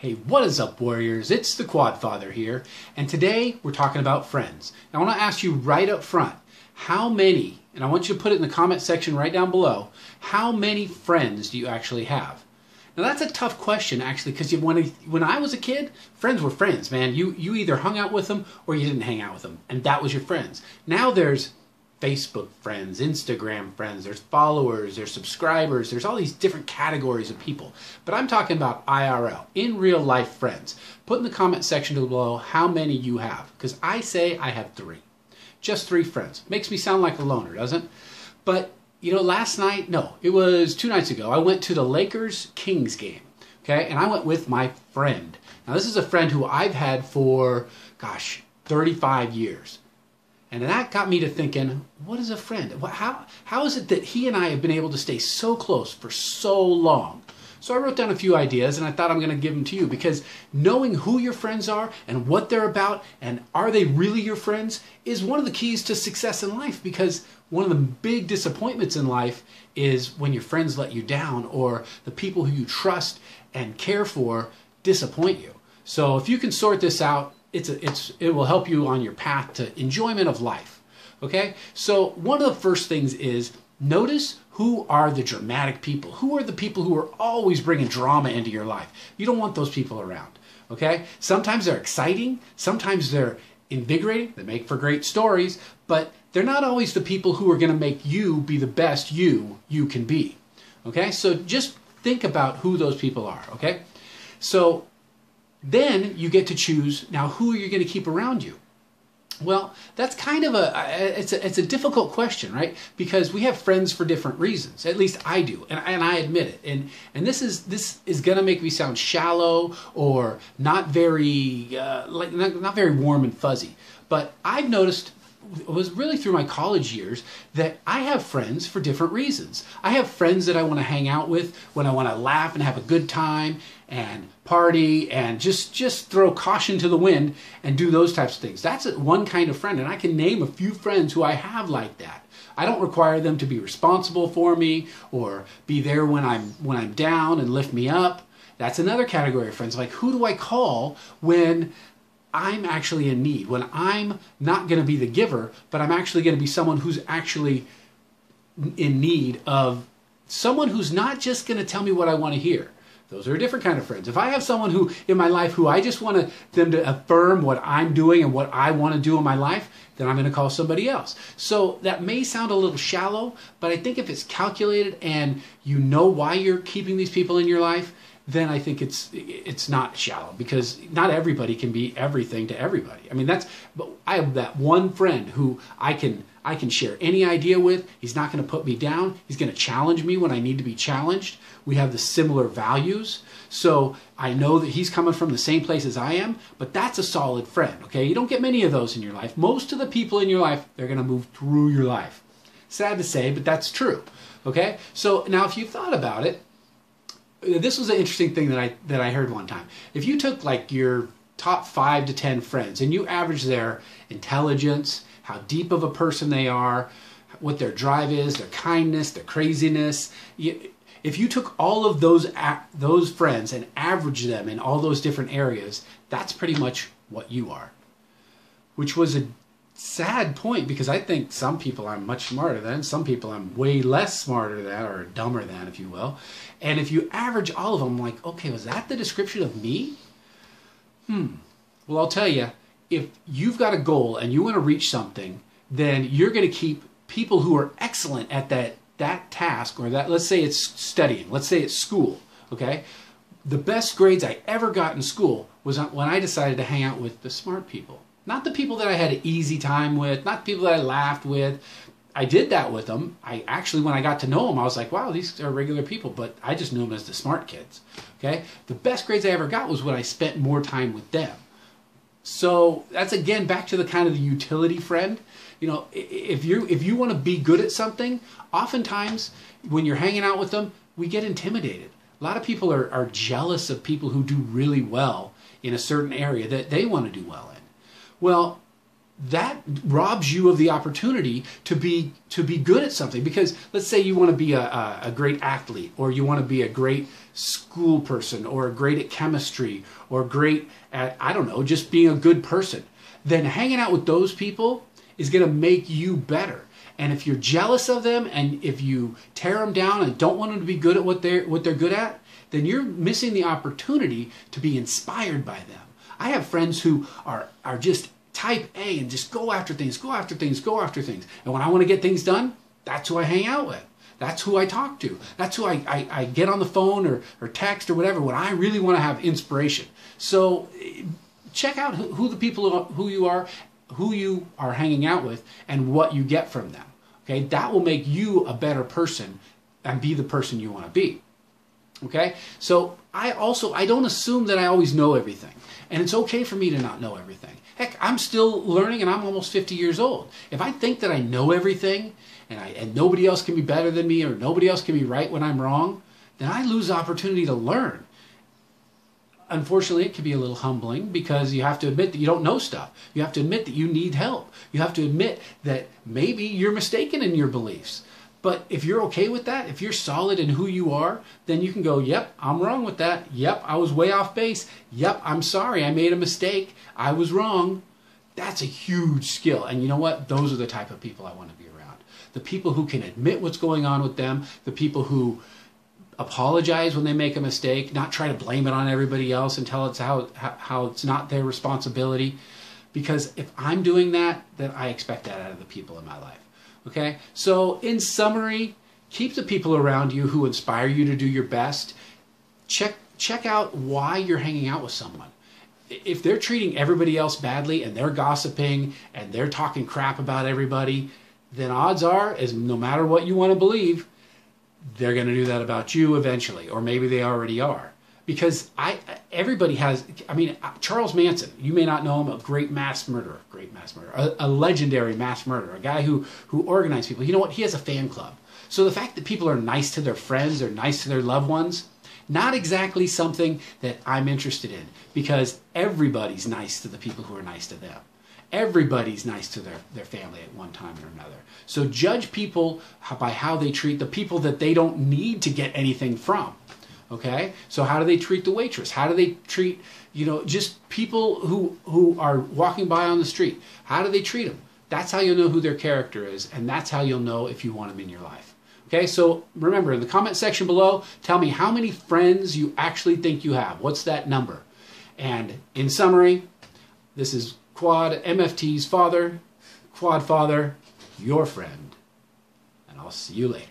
Hey, what is up, Warriors? It's the Quad Father here, and today we're talking about friends. Now, I want to ask you right up front, how many, and I want you to put it in the comment section right down below, how many friends do you actually have? Now, that's a tough question, actually, because when I was a kid, friends were friends, man. You either hung out with them or you didn't hang out with them, and that was your friends. Now there's Facebook friends, Instagram friends, there's followers, there's subscribers, there's all these different categories of people. But I'm talking about IRL, in real life friends. Put in the comment section below how many you have, because I say I have 3. Just 3 friends. Makes me sound like a loner, doesn't it? But, you know, last night, no, it was 2 nights ago, I went to the Lakers-Kings game, okay? And I went with my friend. Now, this is a friend who I've had for, 35 years. And that got me to thinking, what is a friend? How is it that he and I have been able to stay so close for so long? So I wrote down a few ideas, and I thought I'm going to give them to you, because knowing who your friends are and what they're about and are they really your friends is one of the keys to success in life, because one of the big disappointments in life is when your friends let you down or the people who you trust and care for disappoint you. So if you can sort this out, it will help you on your path to enjoyment of life. Okay? So one of the first things is notice who are the dramatic people. Who are the people who are always bringing drama into your life? You don't want those people around. Okay? Sometimes they're exciting. Sometimes they're invigorating. They make for great stories. But they're not always the people who are going to make you be the best you can be. Okay? So just think about who those people are. Okay? So then you get to choose, now, who are you going to keep around you? Well, that's kind of it's a difficult question, right? Because we have friends for different reasons. At least I do, and I admit it. And this is going to make me sound shallow or not very not very warm and fuzzy. But I've noticed, it was really through my college years, that I have friends for different reasons. I have friends that I want to hang out with when I want to laugh and have a good time and party and just throw caution to the wind and do those types of things. That's one kind of friend, and I can name a few friends who I have like that. I don't require them to be responsible for me or be there when I'm down and lift me up. That's another category of friends. Like, who do I call when I'm actually in need, when I'm not going to be the giver, but I'm actually going to be someone who's actually in need of someone who's not just going to tell me what I want to hear. Those are a different kind of friends. If I have someone who in my life who I just want them to affirm what I'm doing and what I want to do in my life, then I'm going to call somebody else. So that may sound a little shallow, but I think if it's calculated and you know why you're keeping these people in your life, then I think it's not shallow, because not everybody can be everything to everybody. I mean, but I have that one friend who I can share any idea with. He's not going to put me down. He's going to challenge me when I need to be challenged. We have the similar values. So I know that he's coming from the same place as I am, but that's a solid friend, okay? You don't get many of those in your life. Most of the people in your life, they're going to move through your life. Sad to say, but that's true, okay? So now if you thought about it, this was an interesting thing that I heard one time. If you took like your top 5 to 10 friends and you average their intelligence, how deep of a person they are, what their drive is, their kindness, their craziness, if you took all of those friends and averaged them in all those different areas, that's pretty much what you are. Which was a sad point, because I think some people I'm much smarter than, some people I'm way less smarter than, or dumber than, if you will. And if you average all of them, like, okay, was that the description of me? Well, I'll tell you, if you've got a goal and you want to reach something, then you're going to keep people who are excellent at that task, or that, let's say it's studying, let's say it's school, okay? The best grades I ever got in school was when I decided to hang out with the smart people. Not the people that I had an easy time with, not the people that I laughed with. I did that with them. I actually, when I got to know them, I was like, wow, these are regular people, but I just knew them as the smart kids, okay? The best grades I ever got was when I spent more time with them. So that's, again, back to the kind of the utility friend. You know, if you want to be good at something, oftentimes when you're hanging out with them, we get intimidated. A lot of people are jealous of people who do really well in a certain area that they want to do well in. Well, that robs you of the opportunity to be good at something. Because let's say you want to be a great athlete, or you want to be a great school person, or great at chemistry, or great at, I don't know, just being a good person. Then hanging out with those people is going to make you better. And if you're jealous of them, and if you tear them down and don't want them to be good at what they're good at, then you're missing the opportunity to be inspired by them. I have friends who are just type A and just go after things, go after things, go after things. And when I want to get things done, that's who I hang out with. That's who I talk to. That's who I get on the phone or text or whatever when I really want to have inspiration. So check out who you are hanging out with and what you get from them. Okay, that will make you a better person and be the person you want to be. Okay, so I don't assume that I always know everything, and it's okay for me to not know everything. Heck, I'm still learning, and I'm almost 50 years old. If I think that I know everything, and nobody else can be better than me, or nobody else can be right when I'm wrong, then I lose the opportunity to learn. Unfortunately, it can be a little humbling, because you have to admit that you don't know stuff. You have to admit that you need help. You have to admit that maybe you're mistaken in your beliefs. But if you're okay with that, if you're solid in who you are, then you can go, yep, I'm wrong with that. Yep, I was way off base. Yep, I'm sorry, I made a mistake. I was wrong. That's a huge skill. And you know what? Those are the type of people I want to be around. The people who can admit what's going on with them, the people who apologize when they make a mistake, not try to blame it on everybody else and tell it's how it's not their responsibility. Because if I'm doing that, then I expect that out of the people in my life. Okay? So in summary, keep the people around you who inspire you to do your best. Check out why you're hanging out with someone. If they're treating everybody else badly, and they're gossiping and they're talking crap about everybody, then odds are, as no matter what you want to believe, they're going to do that about you eventually, or maybe they already are. Because everybody has, Charles Manson, you may not know him, a a legendary mass murderer, a guy who organized people. You know what? He has a fan club. So the fact that people are nice to their friends, or nice to their loved ones, not exactly something that I'm interested in, because everybody's nice to the people who are nice to them. Everybody's nice to their family at one time or another. So judge people by how they treat the people that they don't need to get anything from. Okay? So how do they treat the waitress? How do they treat, just people who are walking by on the street? How do they treat them? That's how you'll know who their character is, and that's how you'll know if you want them in your life. Okay? So remember, in the comment section below, tell me how many friends you actually think you have. What's that number? And in summary, this is Quad MFT's father, Quad Father, your friend, and I'll see you later.